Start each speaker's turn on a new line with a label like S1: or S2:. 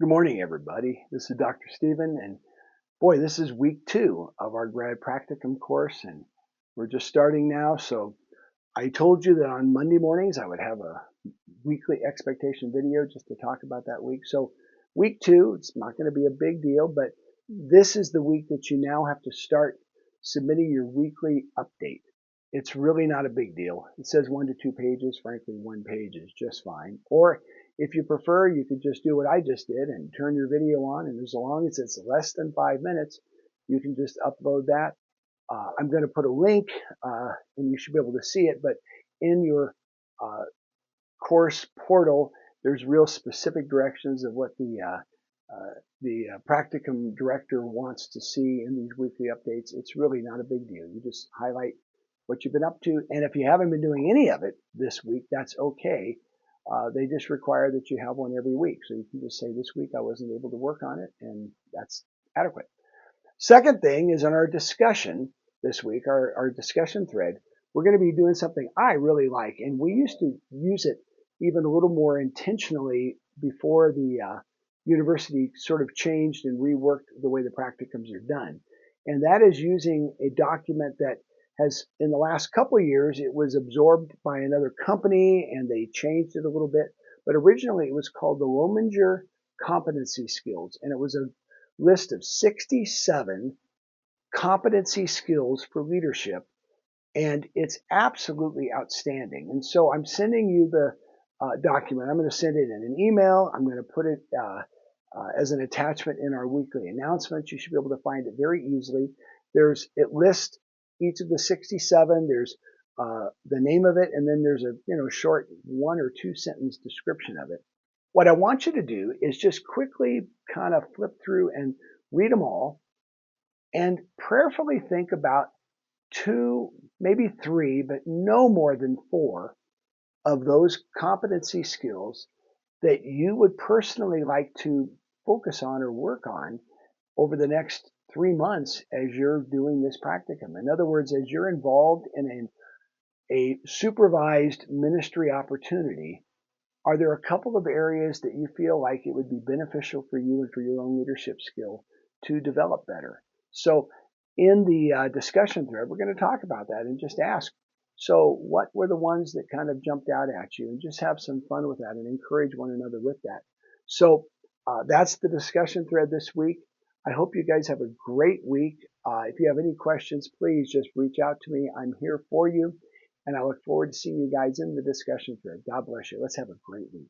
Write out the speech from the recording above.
S1: Good morning, everybody. This is Dr. Stephen, and boy, this is week 2 of our Grad Practicum course, and we're just starting now. So I told you that on Monday mornings I would have a weekly expectation video just to talk about that week. So week 2, it's not going to be a big deal, but this is the week that you now have to start submitting your weekly update. It's really not a big deal. It says 1 to 2 pages. Frankly, 1 page is just fine. Or if you prefer, you could just do what I just did and turn your video on, and as long as it's less than 5 minutes, you can just upload that. I'm going to put a link, and you should be able to see it, but in your uh, course portal, there's real specific directions of what the practicum director wants to see in these weekly updates. It's really not a big deal. You just highlight what you've been up to, and if you haven't been doing any of it this week, that's okay. They just require that you have one every week. So you can just say, this week I wasn't able to work on it, and that's adequate. Second thing is on our discussion this week, our discussion thread, we're going to be doing something I really like, and we used to use it even a little more intentionally before the university sort of changed and reworked the way the practicums are done. And that is using a document that has, in the last couple of years, it was absorbed by another company and they changed it a little bit. But originally it was called the Lominger Competency Skills, and it was a list of 67 competency skills for leadership, and it's absolutely outstanding. And so I'm sending you the document. I'm going to send it in an email. I'm going to put it as an attachment in our weekly announcements. You should be able to find it very easily. It lists each of the 67. There's the name of it, and then there's a short 1 or 2 sentence description of it. What I want you to do is just quickly kind of flip through and read them all and prayerfully think about 2, maybe 3, but no more than 4 of those competency skills that you would personally like to focus on or work on over the next 3 months as you're doing this practicum. In other words, as you're involved in a supervised ministry opportunity, are there a couple of areas that you feel like it would be beneficial for you and for your own leadership skill to develop better? So in the discussion thread, we're going to talk about that and just ask, so what were the ones that kind of jumped out at you? And just have some fun with that and encourage one another with that. So that's the discussion thread this week. I hope you guys have a great week. If you have any questions, please just reach out to me. I'm here for you. And I look forward to seeing you guys in the discussion thread. God bless you. Let's have a great week.